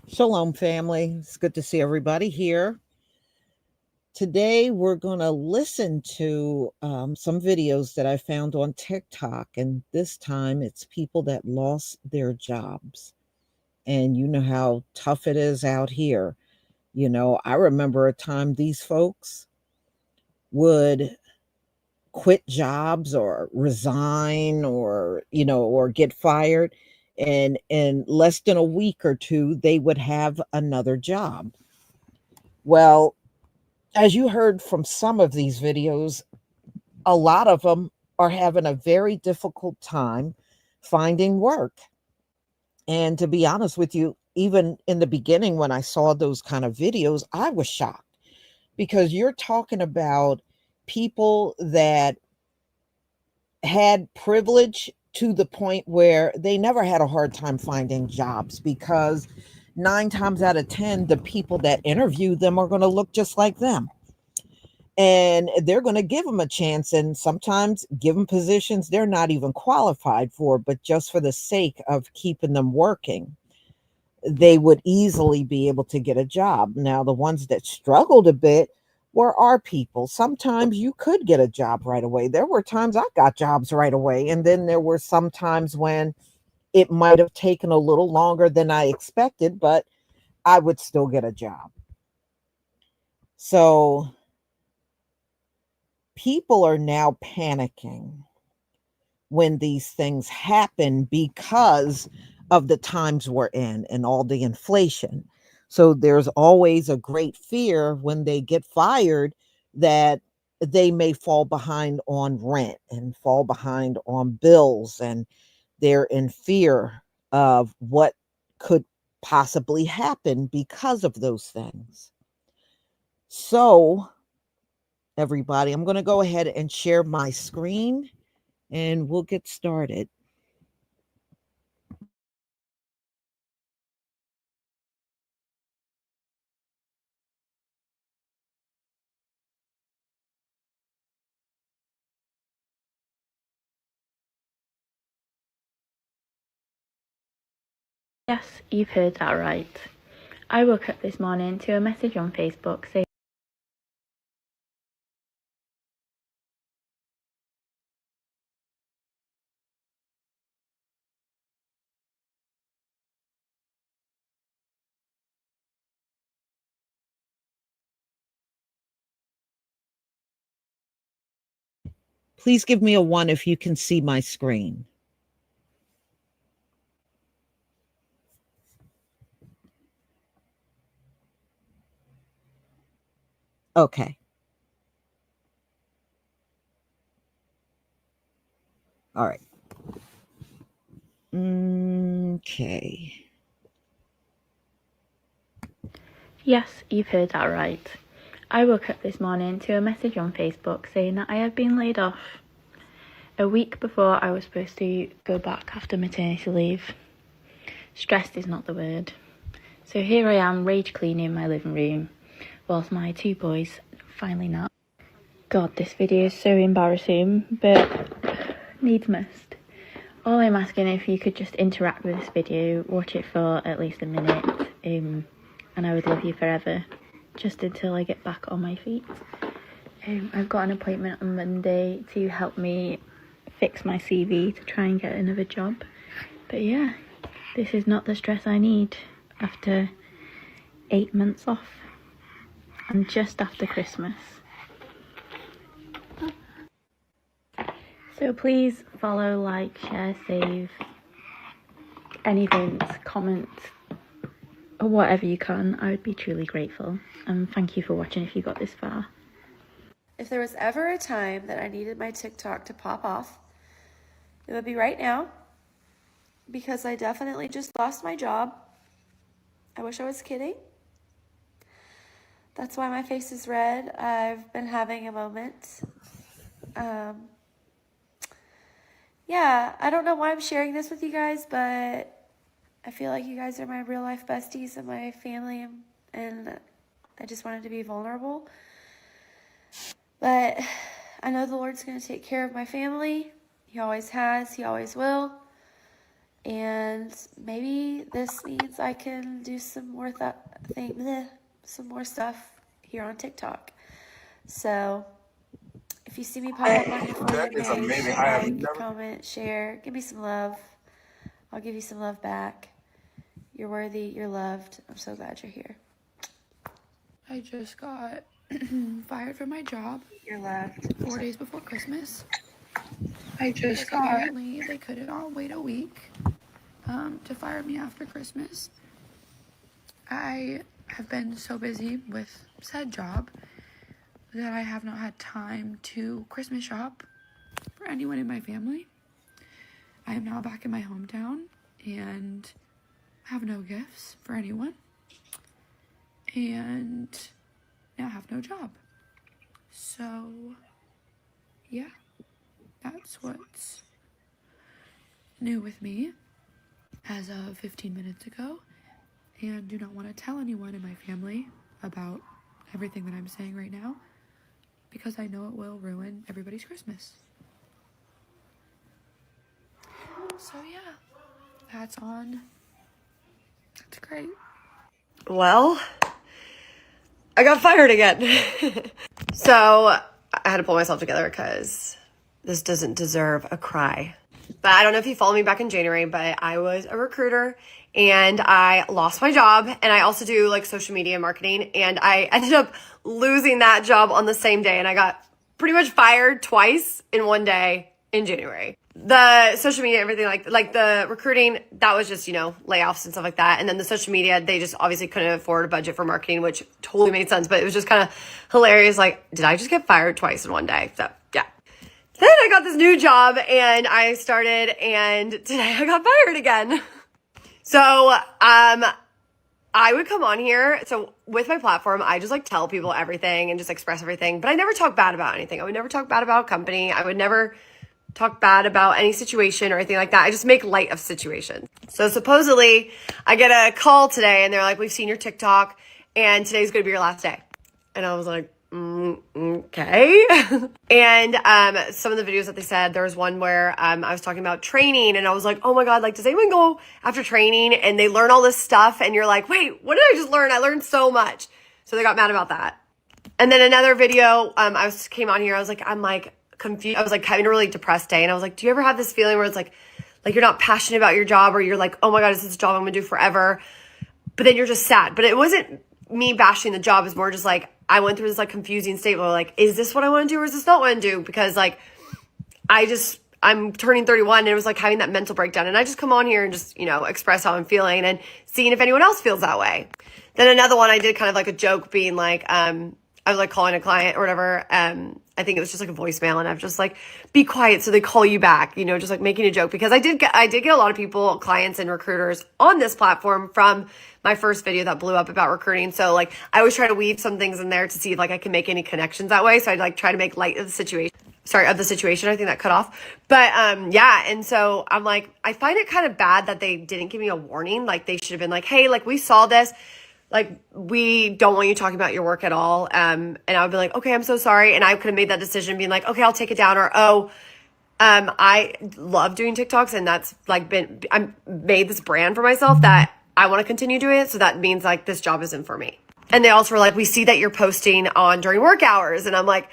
Shalom, family. It's good to see everybody here. Today, we're going to listen to some videos that I found on TikTok, and this time it's people that lost their jobs. And you know how tough it is out here. I remember a time these folks would quit jobs or resign or get fired, and in less than a week or two they would have another job. Well, as you heard from some of these videos, a lot of them are having a very difficult time finding work. And to be honest with you, even in the beginning when I saw those kind of videos, I was shocked, because you're talking about people that had privilege to the point where they never had a hard time finding jobs, because 9 times out of 10, the people that interview them are going to look just like them. And they're going to give them a chance, and sometimes give them positions they're not even qualified for, but just for the sake of keeping them working, they would easily be able to get a job. Now, the ones that struggled a bit were our people. Sometimes you could get a job right away. There were times I got jobs right away, and then there were some times when it might have taken a little longer than I expected, but I would still get a job. So people are now panicking when these things happen because of the times we're in and all the inflation. So there's always a great fear when they get fired that they may fall behind on rent and fall behind on bills, and they're in fear of what could possibly happen because of those things. So, everybody, I'm going to go ahead and share my screen and we'll get started. Yes, you've heard that right. I woke up this morning to a message on Facebook saying, Please give me a 1 if you can see my screen. Okay. All right. Okay. yes, you've heard that right. I woke up this morning to a message on Facebook saying that I had been laid off a week before I was supposed to go back after maternity leave. Stressed is not the word. So here I am rage cleaning my living room whilst my 2 boys finally nap. God, this video is so embarrassing, but needs must. All I'm asking, if you could just interact with this video, watch it for at least a minute, and I would love you forever, just until I get back on my feet. I've got an appointment on Monday to help me fix my CV to try and get another job. But yeah, this is not the stress I need after 8 months off, and just after Christmas. So please follow, like, share, save, anything, comment, or whatever you can. I would be truly grateful. And thank you for watching if you got this far. If there was ever a time that I needed my TikTok to pop off, it would be right now, because I definitely just lost my job. I wish I was kidding. That's why my face is red. I've been having a moment. Yeah, I don't know why I'm sharing this with you guys, but I feel like you guys are my real life besties and my family, and I just wanted to be vulnerable. But I know the Lord's going to take care of my family. He always has. He always will. And maybe this means I can do some more some more stuff here on TikTok. So if you see me pop up on your For You page, like, comment, share, give me some love. I'll give you some love back. You're worthy. You're loved. I'm so glad you're here. I just got fired from my job. You're loved. 4 days before Christmas. Apparently they couldn't wait a week to fire me after Christmas. I have been so busy with said job that I have not had time to Christmas shop for anyone in my family. I am now back in my hometown and have no gifts for anyone, and now have no job. So yeah, that's what's new with me as of 15 minutes ago, and do not want to tell anyone in my family about everything that I'm saying right now, because I know it will ruin everybody's Christmas. So yeah, that's on. That's great. Well, I got fired again. So I had to pull myself together because this doesn't deserve a cry. But I don't know if you followed me back in January, but I was a recruiter and I lost my job, and I also do like social media marketing, and I ended up losing that job on the same day, and I got pretty much fired twice in one day in January. the social media, everything like the recruiting, that was just, layoffs and stuff like that. And then the social media, they just obviously couldn't afford a budget for marketing, which totally made sense. But it was just kind of hilarious. Like, did I just get fired twice in one day? So yeah. Then I got this new job and I started, and today I got fired again. So, I would come on here. So with my platform, I just like tell people everything and just express everything, but I never talk bad about anything. I would never talk bad about a company. I would never talk bad about any situation or anything like that. I just make light of situations. So supposedly I get a call today and they're like, we've seen your TikTok and today's going to be your last day. And I was like, okay. And some of the videos that they said, there was one where I was talking about training and I was like, oh my God, like, does anyone go after training and they learn all this stuff and you're like, wait, what did I just learn? I learned so much. So they got mad about that. And then another video, came on here, I was like, I'm like confused. I was like having a really depressed day and I was like, do you ever have this feeling where it's like you're not passionate about your job, or you're like, oh my God, is this a job I'm gonna do forever? But then you're just sad. But it wasn't me bashing the job. It's more just like, I went through this like confusing state where like, is this what I want to do or is this not what I want to do? Because like, I'm turning 31 and it was like having that mental breakdown. And I just come on here and just, express how I'm feeling and seeing if anyone else feels that way. Then another one I did kind of like a joke being like, I was like calling a client or whatever. I think it was just like a voicemail and I'm just like, be quiet so they call you back, just like making a joke, because I did get a lot of people, clients and recruiters on this platform from my first video that blew up about recruiting. So like I always try to weave some things in there to see if like I can make any connections that way. So I'd like try to make light of the situation. Of the situation. I think that cut off. But yeah, and so I'm like, I find it kind of bad that they didn't give me a warning. Like they should have been like, hey, like we saw this. Like, we don't want you talking about your work at all. And I would be like, okay, I'm so sorry. And I could have made that decision being like, okay, I'll take it down. Or, I love doing TikToks and that's like I made this brand for myself that I want to continue doing it. So that means like this job isn't for me. And they also were like, we see that you're posting on during work hours. And I'm like,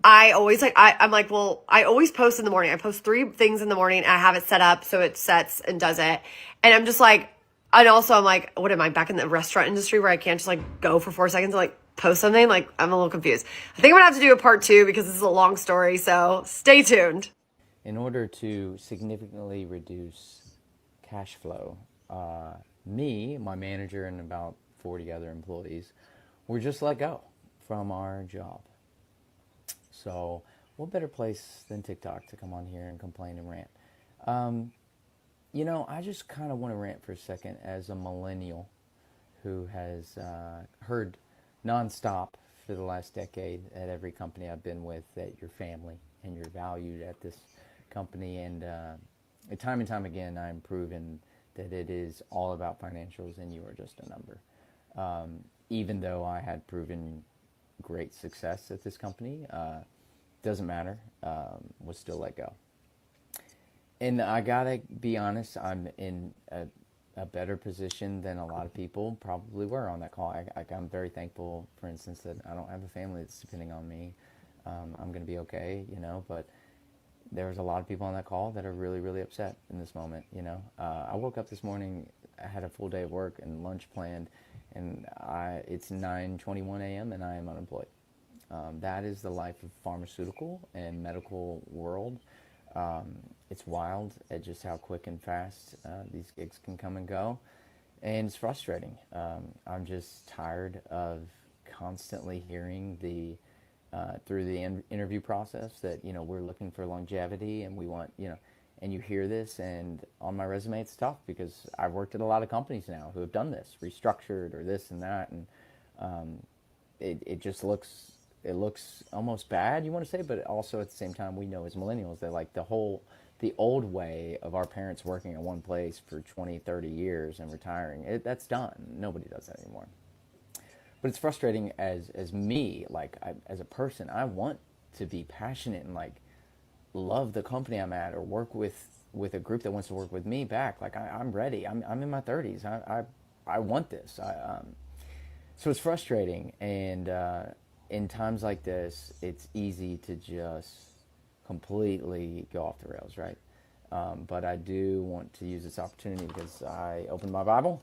I'm like, well, I always post in the morning. I post 3 things in the morning and I have it set up so it sets and does it. And I'm just like, and also I'm like, what am I, back in the restaurant industry where I can't just like go for 4 seconds and like post something? Like, I'm a little confused. I think I'm gonna have to do a part 2 because this is a long story. So stay tuned. In order to significantly reduce cash flow, me, my manager, and about 40 other employees were just let go from our job. So what better place than TikTok to come on here and complain and rant? I just kind of want to rant for a second as a millennial who has heard nonstop for the last decade at every company I've been with that you're family and you're valued at this company. And time and time again, I'm proven that it is all about financials and you are just a number. Even though I had proven great success at this company, doesn't matter, was still let go. And I gotta be honest, I'm in a better position than a lot of people probably were on that call. I'm very thankful, for instance, that I don't have a family that's depending on me. I'm gonna be okay, but there's a lot of people on that call that are really, really upset in this moment, I woke up this morning, I had a full day of work and lunch planned, and it's 9:21 a.m. and I am unemployed. That is the life of pharmaceutical and medical world. It's wild at just how quick and fast these gigs can come and go, and it's frustrating. I'm just tired of constantly hearing through the interview process that we're looking for longevity and we want and you hear this, and on my resume it's tough because I've worked at a lot of companies now who have done this, restructured or this and that, and it just looks almost bad, you want to say, but also at the same time we know as millennials that like the old way of our parents working at one place for 20-30 years and retiring, that's done. Nobody does that anymore. But it's frustrating as me, like as a person. I want to be passionate and like love the company I'm at, or work with a group that wants to work with me back. Like I'm ready. I'm in my 30s. I want this. So it's frustrating, and in times like this, it's easy to just completely go off the rails, right? But I do want to use this opportunity because I opened my Bible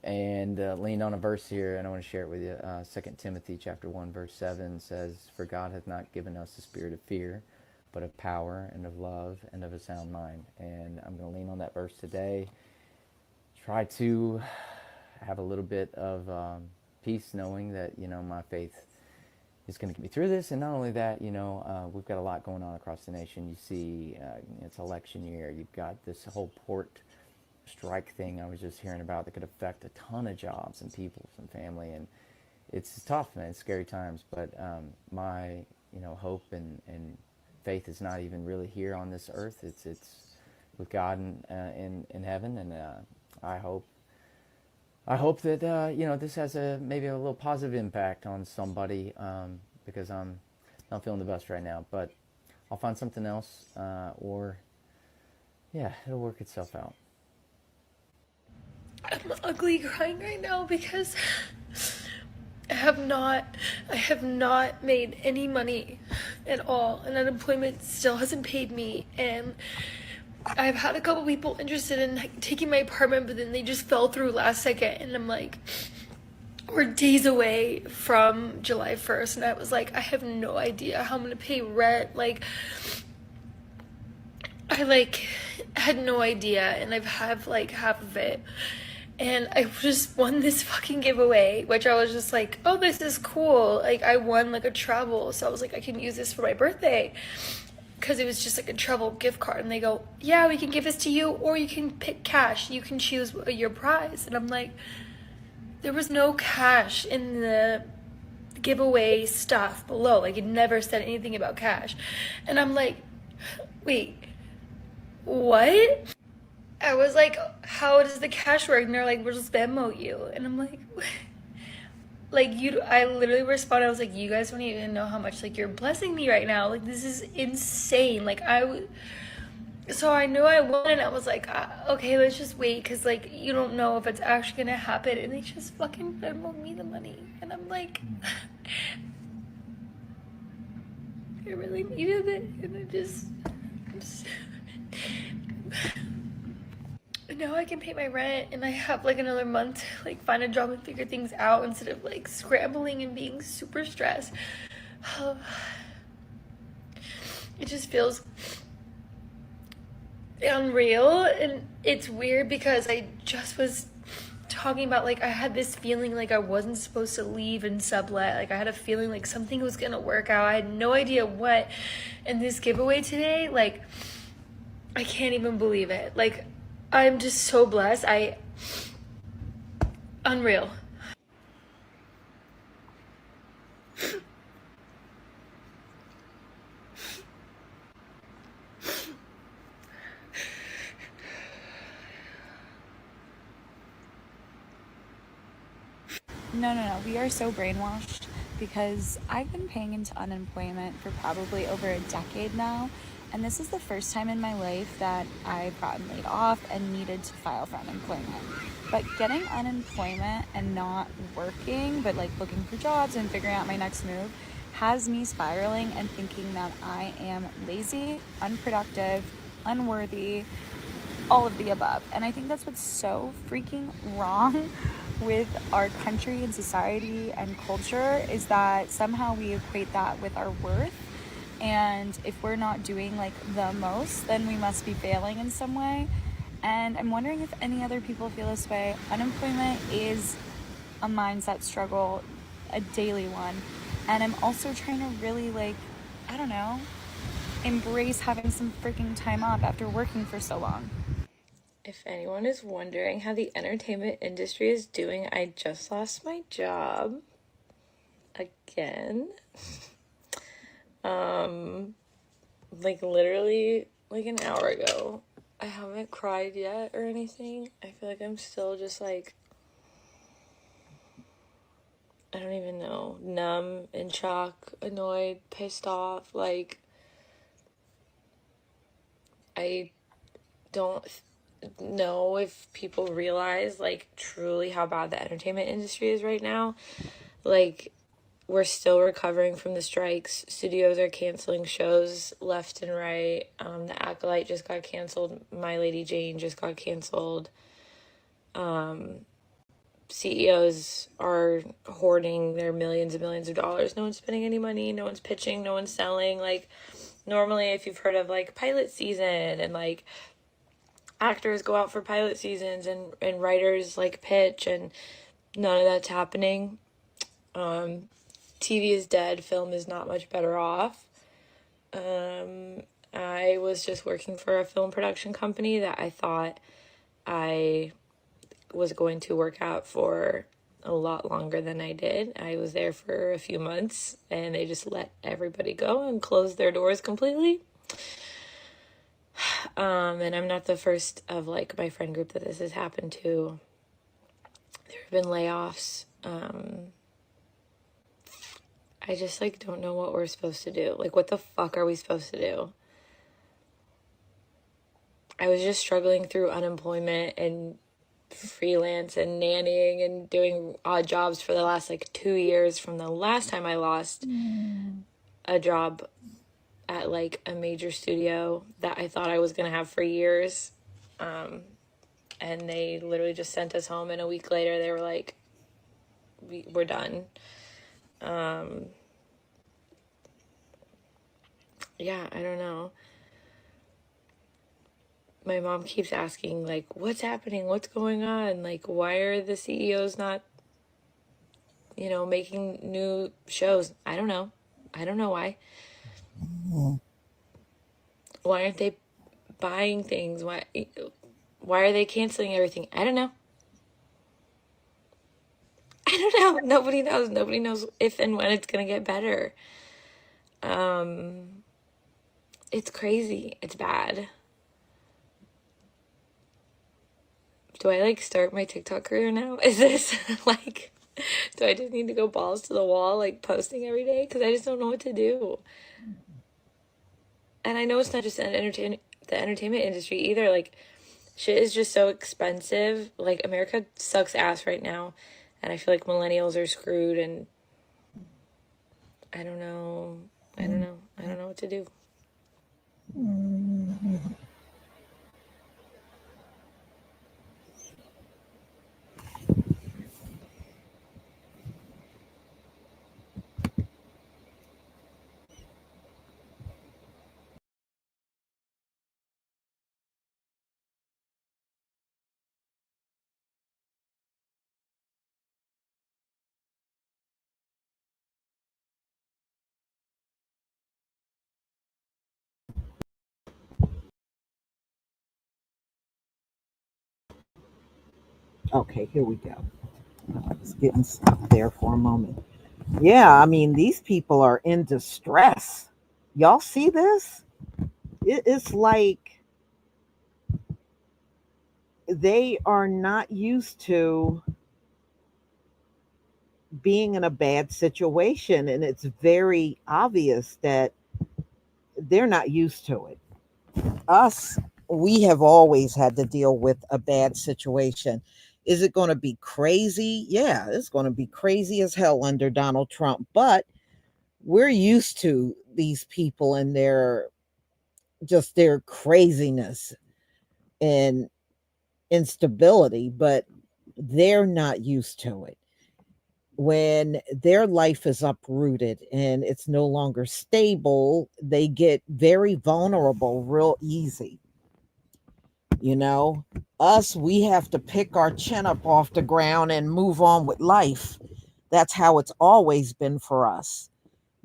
and leaned on a verse here, and I want to share it with you. 2 Timothy chapter 1, verse 7 says, "For God hath not given us the spirit of fear, but of power and of love and of a sound mind. And I'm going to lean on that verse today. Try to have a little bit of peace, knowing that, my faith is going to get me through this. And not only that, we've got a lot going on across the nation. You see, it's election year. You've got this whole port strike thing I was just hearing about that could affect a ton of jobs and people and family. And it's tough, man. It's scary times. But my, hope and faith is not even really here on this earth. It's with God in heaven. And I hope that this has maybe a little positive impact on somebody, because I'm not feeling the best right now. But I'll find something else, or it'll work itself out. I'm ugly crying right now because I have not made any money at all, and unemployment still hasn't paid me. And I've had a couple people interested in taking my apartment, but then they just fell through last second, and I'm like, we're days away from July 1st, and I was like, I have no idea how I'm gonna pay rent. Like, I had no idea, and I've have half of it. And I just won this fucking giveaway, which I was just like, oh, this is cool. I won a travel, so I was like, I can use this for my birthday, because it was just a travel gift card. And they go, yeah, we can give this to you, or you can pick cash. You can choose your prize. And I'm like, there was no cash in the giveaway stuff below. It never said anything about cash. And I'm like, wait, what? I was like, how does the cash work? And they're like, we'll just Venmo you. And I'm like, I literally responded, I was like, you guys don't even know how much you're blessing me right now. This is insane. So I knew I won, and I was like, okay, let's just wait, because you don't know if it's actually gonna happen. And they just fucking Venmoed me the money, and I'm like, I really needed it, and now I can pay my rent, and I have another month to find a job and figure things out, instead of scrambling and being super stressed. It just feels unreal. And it's weird because I just was talking about I had this feeling I wasn't supposed to leave and sublet. I had a feeling something was gonna work out. I had no idea what. And this giveaway today, I can't even believe it. I'm just so blessed. Unreal. No. We are so brainwashed, because I've been paying into unemployment for probably over a decade now. And this is the first time in my life that I've gotten laid off and needed to file for unemployment. But getting unemployment and not working, but looking for jobs and figuring out my next move, has me spiraling and thinking that I am lazy, unproductive, unworthy, all of the above. And I think that's what's so freaking wrong with our country and society and culture, is that somehow we equate that with our worth. And if we're not doing the most, then we must be failing in some way. And I'm wondering if any other people feel this way. Unemployment is a mindset struggle, a daily one. And I'm also trying to really embrace having some freaking time off after working for so long. If anyone is wondering how the entertainment industry is doing, I just lost my job again. Literally an hour ago. I haven't cried yet or anything. I feel I'm still just I don't even know, numb, in shock, annoyed, pissed off. I don't know if people realize truly how bad the entertainment industry is right now. We're still recovering from the strikes. Studios are canceling shows left and right. The Acolyte just got canceled. My Lady Jane just got canceled. CEOs are hoarding their millions and millions of dollars. No one's spending any money. No one's pitching. No one's selling. normally, if you've heard of like pilot season and like actors go out for pilot seasons and writers like pitch, and none of that's happening. TV is dead, film is not much better off. I was just working for a film production company that I thought I was going to work out for a lot longer than I did. I was there for a few months and they just let everybody go and closed their doors completely. And I'm not the first of like my friend group that this has happened to. There have been layoffs. I just like don't know what we're supposed to do. Like, what the fuck are we supposed to do? I was just struggling through unemployment and freelance and nannying and doing odd jobs for the last like 2 years from the last time I lost a job at like a major studio that I thought I was going to have for years. And they literally just sent us home, and a week later they were like, we're done. Yeah, I don't know. My mom keeps asking, like, what's happening? What's going on? Like, why are the CEOs not, making new shows? I don't know. I don't know why. Why aren't they buying things? Why are they canceling everything? I don't know. I don't know. Nobody knows. Nobody knows if and when it's going to get better. It's crazy. It's bad. Do I like start my TikTok career now? Is this like, do I just need to go balls to the wall, like posting every day? Because I just don't know what to do. And I know it's not just the entertainment industry either. Like, shit is just so expensive. Like, America sucks ass right now. And I feel like millennials are screwed, and I don't know. I don't know what to do. Okay, here we go. I was getting stuck there for a moment. Yeah, I mean, these people are in distress. Y'all see this? It's like they are not used to being in a bad situation, and it's very obvious that they're not used to it. Us, we have always had to deal with a bad situation. Is it going to be crazy? Yeah, it's going to be crazy as hell under Donald Trump, but we're used to these people and their craziness and instability, but they're not used to it. When their life is uprooted and it's no longer stable, they get very vulnerable real easy. You know, us, we have to pick our chin up off the ground and move on with life. That's how it's always been for us.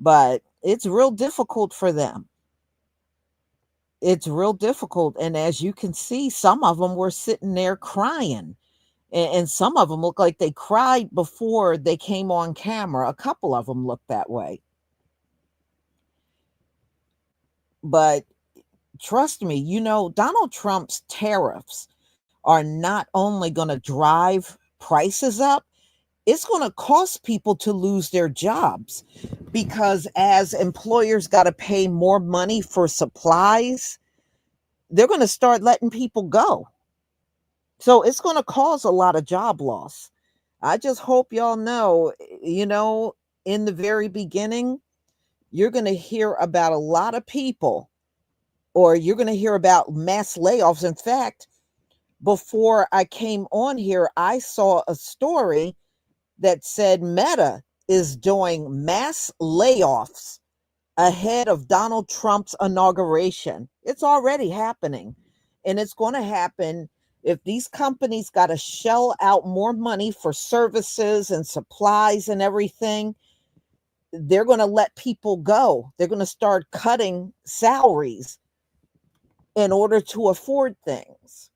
But it's real difficult for them. It's real difficult. And as you can see, some of them were sitting there crying. And some of them look like they cried before they came on camera. A couple of them look that way. But trust me, Donald Trump's tariffs are not only going to drive prices up, it's going to cost people to lose their jobs, because as employers got to pay more money for supplies, they're going to start letting people go. So it's going to cause a lot of job loss. I just hope y'all know, in the very beginning, you're going to hear about a lot of people, or you're going to hear about mass layoffs. In fact, before I came on here, I saw a story that said Meta is doing mass layoffs ahead of Donald Trump's inauguration. It's already happening. And it's going to happen if these companies got to shell out more money for services and supplies and everything. They're going to let people go. They're going to start cutting salaries in order to afford things.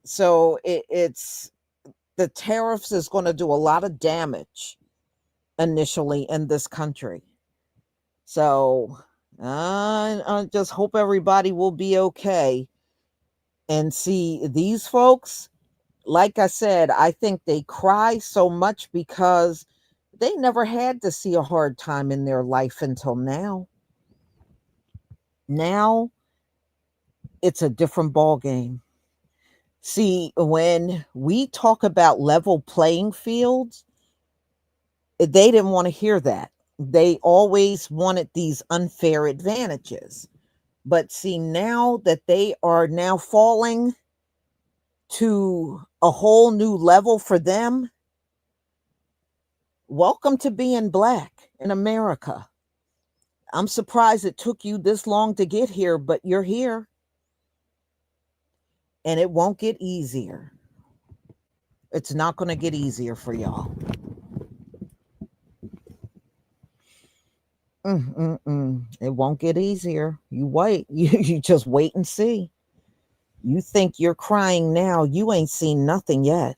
So it's the tariffs is going to do a lot of damage initially in this country. So I just hope everybody will be okay. And see, these folks, like I said, I think they cry so much because they never had to see a hard time in their life until now. Now it's a different ball game. See, when we talk about level playing fields, they didn't want to hear that. They always wanted these unfair advantages. But see, now that they are now falling to a whole new level for them, welcome to being black in America. I'm surprised it took you this long to get here, but you're here. And it won't get easier. It's not going to get easier for y'all. It won't get easier. You wait. You just wait and see. You think you're crying now. You ain't seen nothing yet.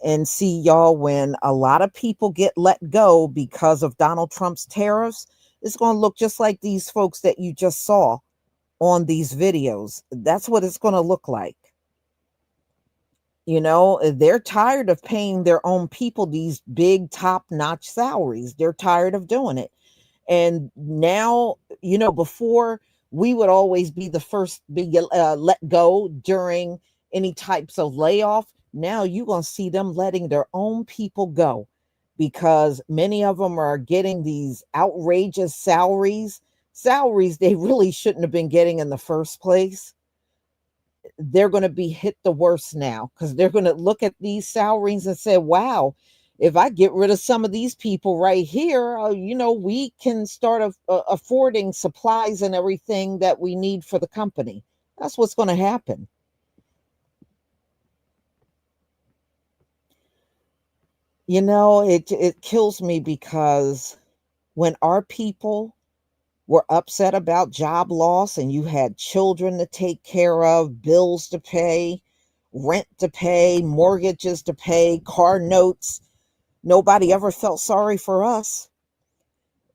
And see, y'all, when a lot of people get let go because of Donald Trump's tariffs, it's going to look just like these folks that you just saw on these videos. That's what it's going to look like. You know, they're tired of paying their own people these big top-notch salaries. They're tired of doing it. And now, you know, before we would always be the first be let go during any types of layoff. Now you're going to see them letting their own people go because many of them are getting these outrageous salaries they really shouldn't have been getting in the first place. They're going to be hit the worst now because they're going to look at these salaries and say, wow, if I get rid of some of these people right here, you know, we can start affording supplies and everything that we need for the company. That's what's going to happen. You know, it kills me because when our people were upset about job loss and you had children to take care of, bills to pay, rent to pay, mortgages to pay, car notes, nobody ever felt sorry for us.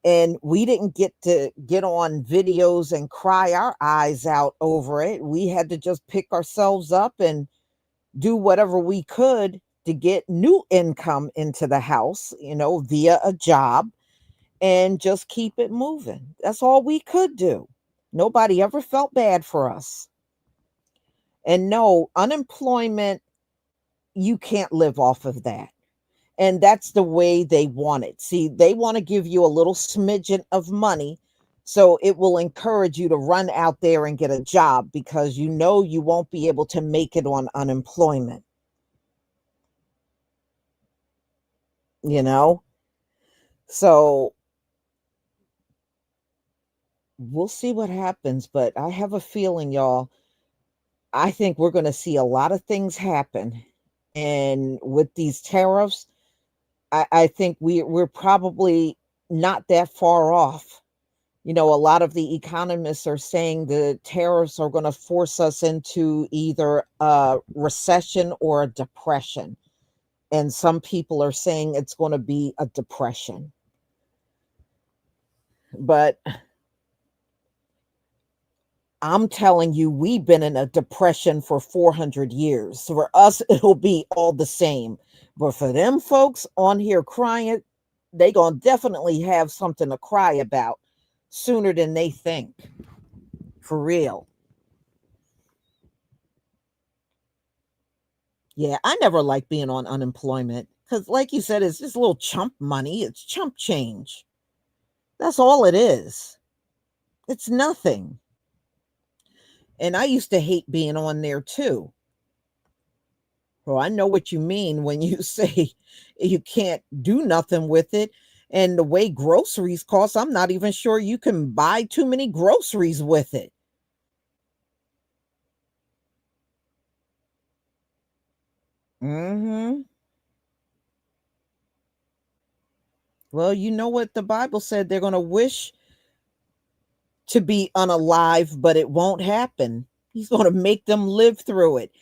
And we didn't get to get on videos and cry our eyes out over it. We had to just pick ourselves up and do whatever we could to get new income into the house, you know, via a job and just keep it moving. That's all we could do. Nobody ever felt bad for us. And no, unemployment, you can't live off of that. And that's the way they want it. See, they want to give you a little smidgen of money so it will encourage you to run out there and get a job because you know you won't be able to make it on unemployment. You know? So we'll see what happens, but I have a feeling, y'all, I think we're going to see a lot of things happen. And with these tariffs, I think we're probably not that far off. You know, a lot of the economists are saying the tariffs are going to force us into either a recession or a depression. And some people are saying it's going to be a depression. But I'm telling you, we've been in a depression for 400 years. So for us, it'll be all the same. But for them folks on here crying, they going to definitely have something to cry about sooner than they think. For real. Yeah, I never like being on unemployment because, like you said, it's just little chump money. It's chump change. That's all it is. It's nothing. And I used to hate being on there too. Well, I know what you mean when you say you can't do nothing with it. And the way groceries cost, I'm not even sure you can buy too many groceries with it. Mhm. Well, you know what the Bible said, they're going to wish to be unalive, but it won't happen. He's going to make them live through it.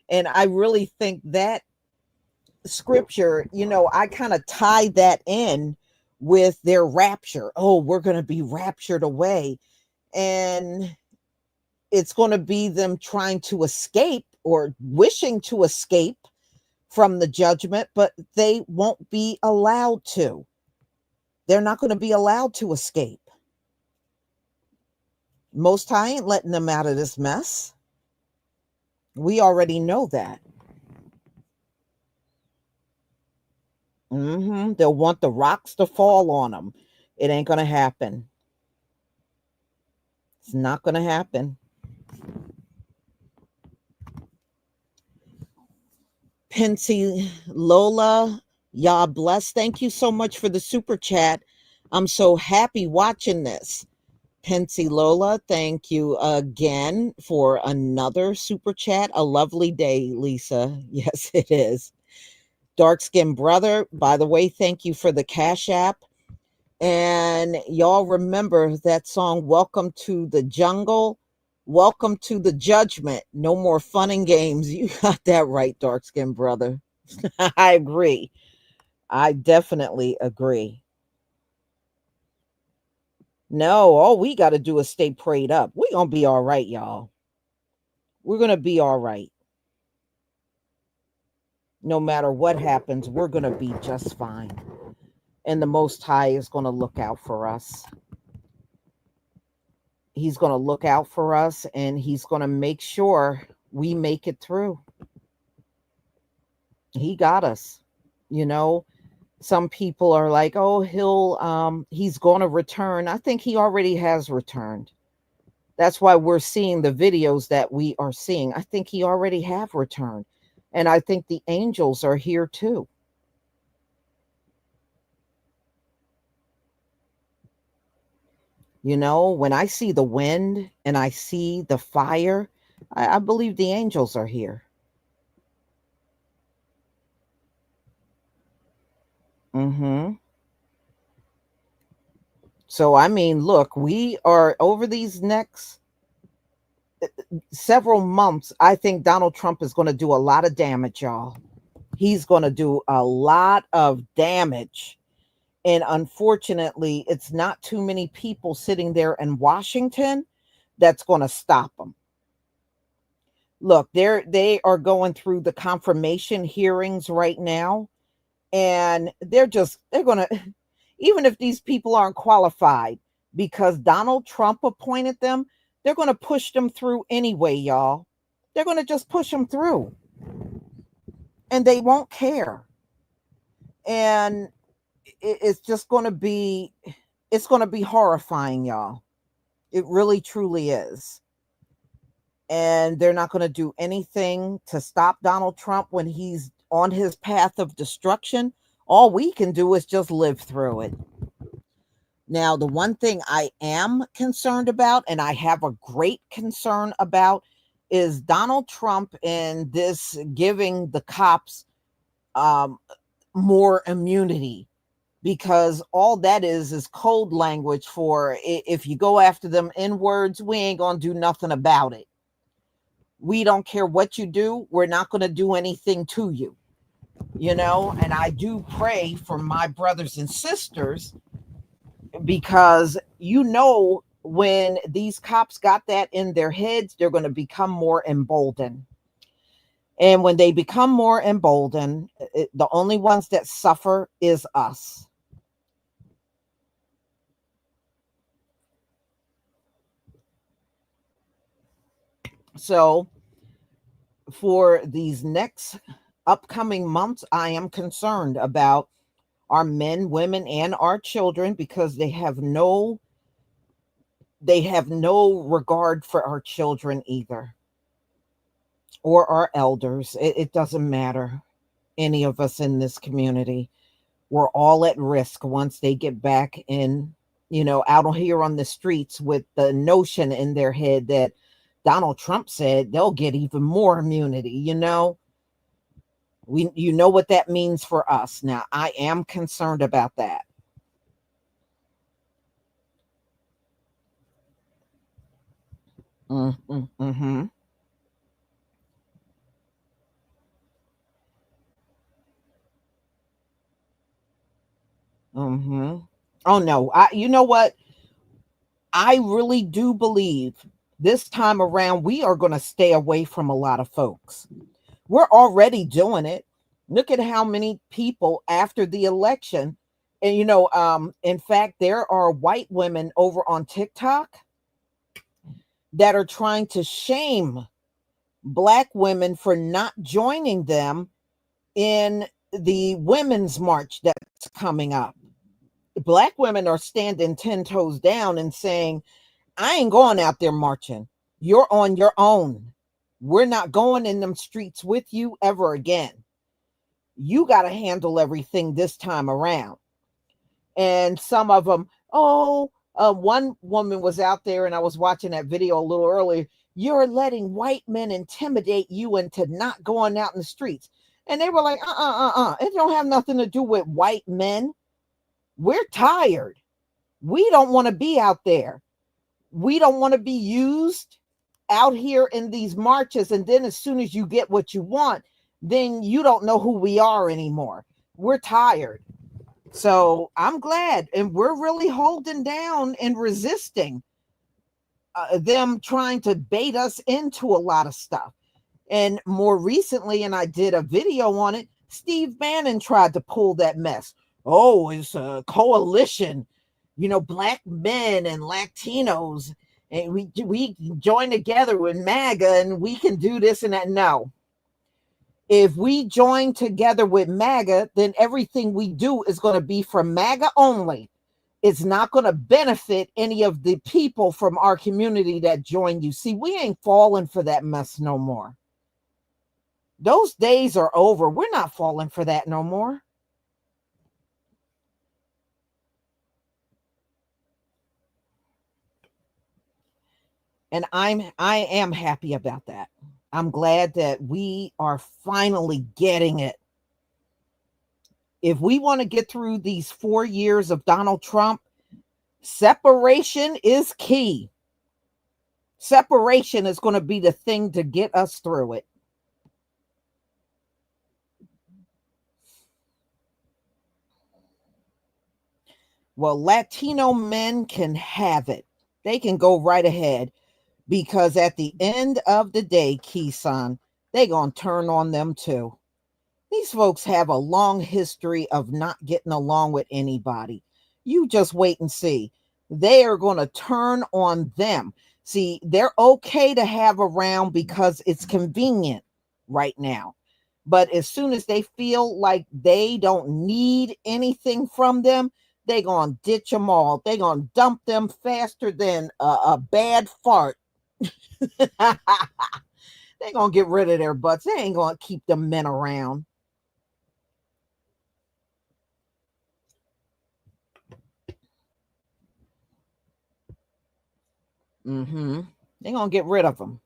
And I really think that scripture, I kind of tie that in with their rapture. Oh, we're going to be raptured away. And it's going to be them trying to escape or wishing to escape from the judgment, but they won't be allowed to. They're not going to be allowed to escape. Most High ain't letting them out of this mess. We already know that. They'll want the rocks to fall on them. It ain't going to happen. It's not going to happen. Pensy Lola, y'all bless. Thank you so much for the super chat. I'm so happy watching this. Pensy Lola, thank you again for another super chat. A lovely day, Lisa. Yes, it is. Dark Skin Brother, by the way, thank you for the Cash App. And y'all remember that song, Welcome to the Jungle, Welcome to the Judgment. No more fun and games. You got that right, Dark Skin Brother. I agree. I definitely agree. No, all we got to do is stay prayed up. We're going to be all right, y'all. We're going to be all right. No matter what happens, we're going to be just fine. And the Most High is going to look out for us. He's going to look out for us, and he's going to make sure we make it through. He got us. Some people are like, oh, he's going to return. I think he already has returned. That's why we're seeing the videos that we are seeing. I think he already have returned. And I think the angels are here too. When I see the wind and I see the fire, I believe the angels are here. So, I mean, look, we are over these next several months. I think Donald Trump is going to do a lot of damage, y'all. He's going to do a lot of damage. And unfortunately, it's not too many people sitting there in Washington that's going to stop them. Look, they are going through the confirmation hearings right now, and they're going to, even if these people aren't qualified, because Donald Trump appointed them, they're going to push them through anyway, y'all. They're going to just push them through, and they won't care. And it's just going to be, it's going to be horrifying, y'all. It really, truly is. And they're not going to do anything to stop Donald Trump when he's on his path of destruction. All we can do is just live through it. Now, the one thing I am concerned about, and I have a great concern about, is Donald Trump and this giving the cops more immunity. Because all that is code language for, if you go after them in words, we ain't going to do nothing about it. We don't care what you do. We're not going to do anything to you. And I do pray for my brothers and sisters, because when these cops got that in their heads, they're going to become more emboldened. And when they become more emboldened, the only ones that suffer is us. So for these next upcoming months, I am concerned about our men, women, and our children, because they have no regard for our children either, or our elders. It doesn't matter, any of us in this community. we're all at risk once they get back in, out on here on the streets with the notion in their head that Donald Trump said they'll get even more immunity. You know what that means for us. Now, I am concerned about that. Mm-hmm. Mm-hmm. Oh no, you know what? I really do believe this time around we are going to stay away from a lot of folks. We're already doing it. Look at how many people after the election, and in fact, there are white women over on TikTok that are trying to shame black women for not joining them in the women's march that's coming up. Black women are standing 10 toes down and saying, I ain't going out there marching. You're on your own. We're not going in them streets with you ever again. You got to handle everything this time around. And some of them, one woman was out there, and I was watching that video a little earlier. You're letting white men intimidate you into not going out in the streets. And they were like, it don't have nothing to do with white men. We're tired. We don't want to be out there. We don't want to be used out here in these marches. And then as soon as you get what you want, then you don't know who we are anymore. We're tired. So I'm glad. And we're really holding down and resisting them trying to bait us into a lot of stuff. And more recently, and I did a video on it, Steve Bannon tried to pull that mess. Oh, it's a coalition, black men and Latinos, and we join together with MAGA and we can do this and that. No. If we join together with MAGA, then everything we do is going to be for MAGA only. It's not going to benefit any of the people from our community that join you. See, we ain't falling for that mess no more. Those days are over. We're not falling for that no more. And I am happy about that. I'm glad that we are finally getting it. If we want to get through these 4 years of Donald Trump, separation is key. Separation is going to be the thing to get us through it. Well, Latino men can have it. They can go right ahead, because at the end of the day, Keeson, they gonna turn on them too. These folks have a long history of not getting along with anybody. You just wait and see. They are going to turn on them. See, they're okay to have around because it's convenient right now. But as soon as they feel like they don't need anything from them, they're going to ditch them all. They're going to dump them faster than a bad fart. They're going to get rid of their butts. They ain't going to keep the men around. They're going to get rid of them.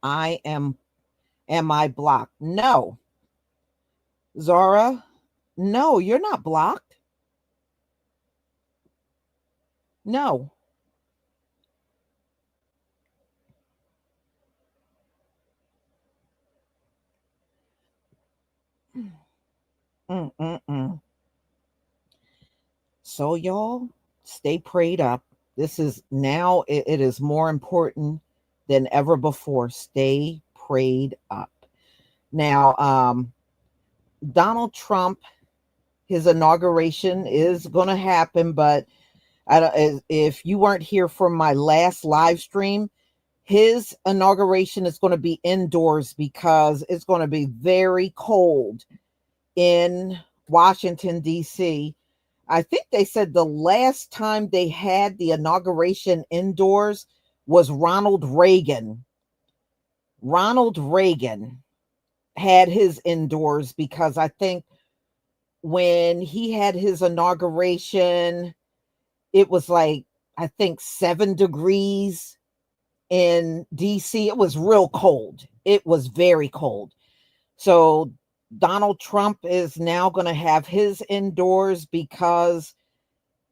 Am I blocked? No. Zara, no, you're not blocked. No. So y'all stay prayed up. This is now, it is more important than ever before. Stay prayed up. Now, Donald Trump, his inauguration is going to happen, but if you weren't here for my last live stream, his inauguration is going to be indoors because it's going to be very cold in Washington, D.C. I think they said the last time they had the inauguration indoors was Ronald Reagan. Ronald Reagan had his indoors because I think when he had his inauguration, it was like, I think 7 degrees in DC. It was real cold. It was very cold. So Donald Trump is now going to have his indoors because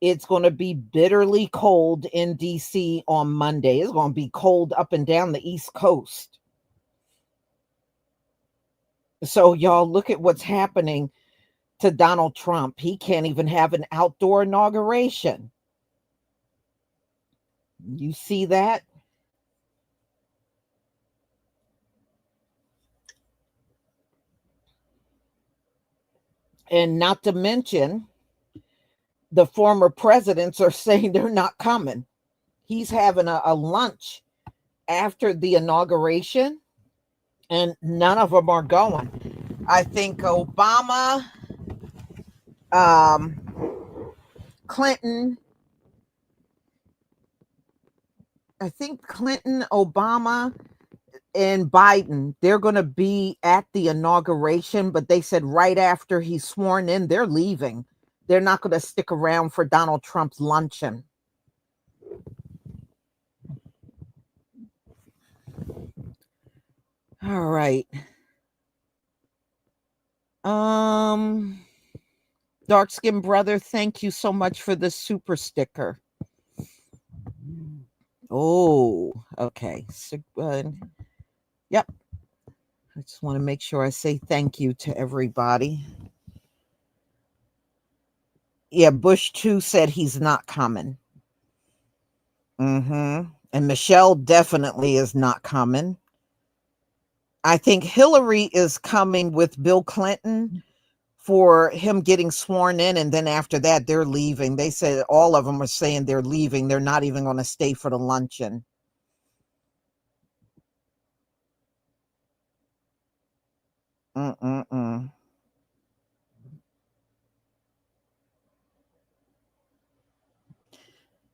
it's going to be bitterly cold in DC on Monday. It's going to be cold up and down the East Coast. So, y'all, look at what's happening to Donald Trump. He can't even have an outdoor inauguration. You see that? And not to mention, the former presidents are saying they're not coming. He's having a lunch after the inauguration, and none of them are going. I think Obama, um, Clinton, Obama, and Biden, they're going to be at the inauguration, but they said right after he's sworn in, they're leaving. They're not going to stick around for Donald Trump's luncheon. All right. Dark Skin Brother, thank you so much for the super sticker. Oh, okay. So, yep. I just want to make sure I say thank you to everybody. Yeah, Bush 2 said he's not coming. And Michelle definitely is not coming. I think Hillary is coming with Bill Clinton for him getting sworn in, and then after that, they're leaving. They said all of them are saying they're leaving. They're not even going to stay for the luncheon.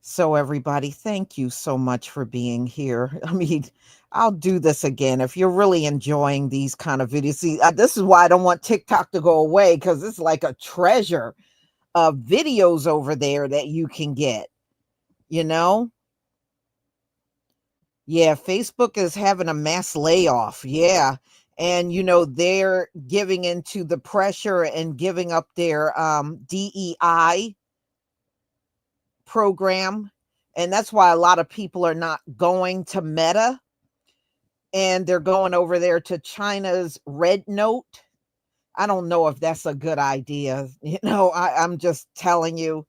So, everybody, thank you so much for being here. I mean, I'll do this again. If you're really enjoying these kind of videos, see, this is why I don't want TikTok to go away, because it's like a treasure of videos over there that you can get, you know? Yeah, Facebook is having a mass layoff. Yeah. And, they're giving into the pressure and giving up their DEI program. And that's why a lot of people are not going to Meta, and they're going over there to China's Red Note. I don't know if that's a good idea. I'm just telling you,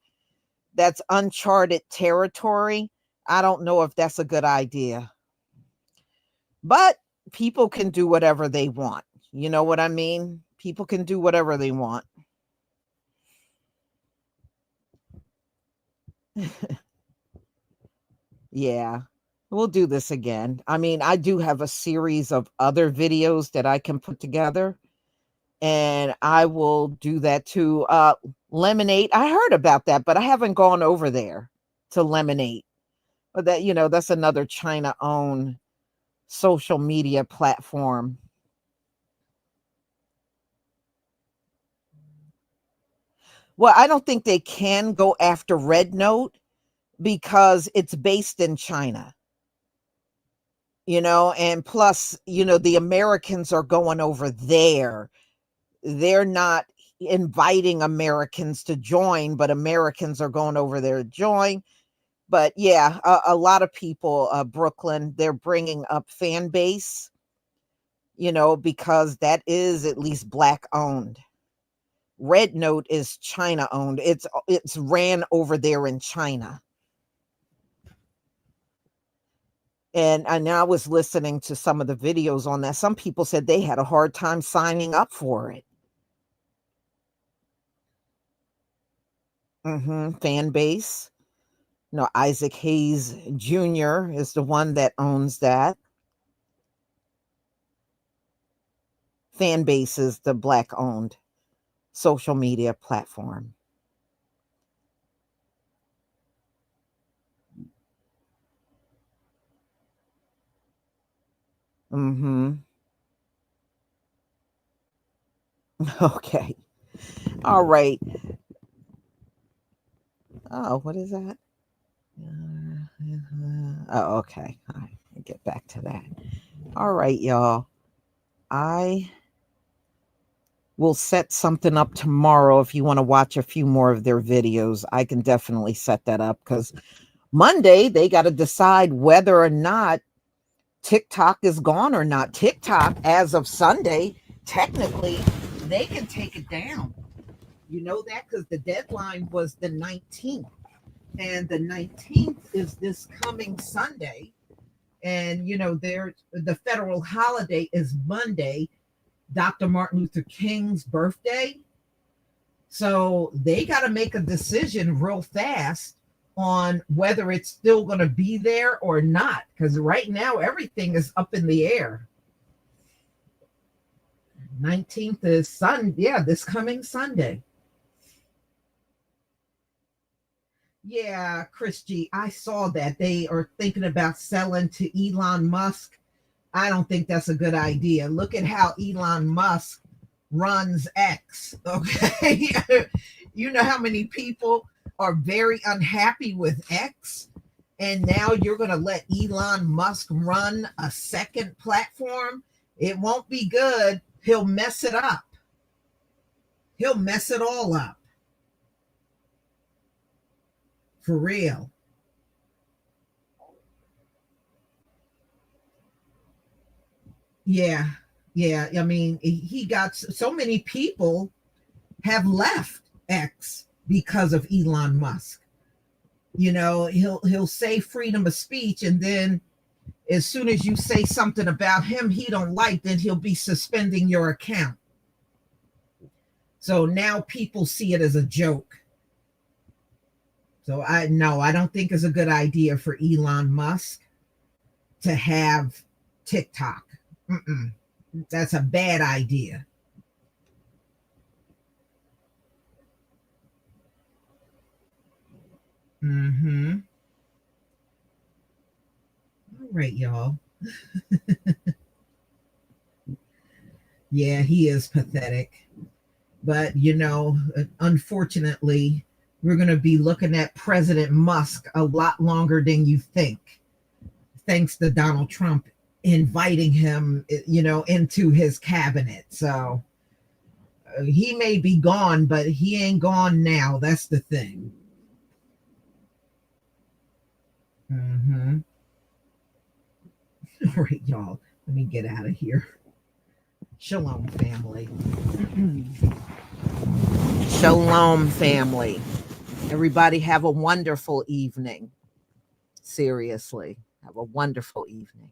that's uncharted territory. I don't know if that's a good idea. But people can do whatever they want. You know what I mean? People can do whatever they want. Yeah. We'll do this again. I mean, I do have a series of other videos that I can put together, and I will do that too. Lemonade. I heard about that, but I haven't gone over there to Lemonade. But that's another China owned social media platform. Well, I don't think they can go after Red Note because it's based in China, and plus, the Americans are going over there. They're not inviting Americans to join, but Americans are going over there to join. But yeah, a lot of people, Brooklyn, they're bringing up fan base, because that is at least Black owned. Red Note is China owned. It's ran over there in China. And I was listening to some of the videos on that. Some people said they had a hard time signing up for it. Fan base. No, Isaac Hayes Jr. is the one that owns that. Fan base is the Black owned social media platform. Okay. All right. Oh, what is that? Oh, okay. All right. I'll get back to that. All right, y'all. I will set something up tomorrow if you want to watch a few more of their videos. I can definitely set that up because Monday they got to decide whether or not TikTok is gone or not. TikTok, as of Sunday, technically, they can take it down. You know that because the deadline was the 19th. And the 19th is this coming Sunday. And, you know, the federal holiday is Monday, Dr. Martin Luther King's birthday. So they got to make a decision real fast on whether it's still going to be there or not. Because right now, everything is up in the air. 19th is this coming Sunday. Yeah, Chris G, I saw that. They are thinking about selling to Elon Musk. I don't think that's a good idea. Look at how Elon Musk runs X, okay? You know how many people are very unhappy with X? And now you're going to let Elon Musk run a second platform? It won't be good. He'll mess it up. He'll mess it all up. For real. Yeah. Yeah. I mean, he got so many people have left X because of Elon Musk. You know, he'll say freedom of speech, and then as soon as you say something about him he don't like, then he'll be suspending your account. So now people see it as a joke. So I don't think it's a good idea for Elon Musk to have TikTok. That's a bad idea. All right, y'all. Yeah, he is pathetic. But, you know, unfortunately, we're going to be looking at President Musk a lot longer than you think, thanks to Donald Trump inviting him, you know, into his cabinet. So he may be gone, but he ain't gone now. That's the thing. All right, y'all. Let me get out of here. Shalom, family. Shalom, family. Everybody have a wonderful evening. Seriously, have a wonderful evening.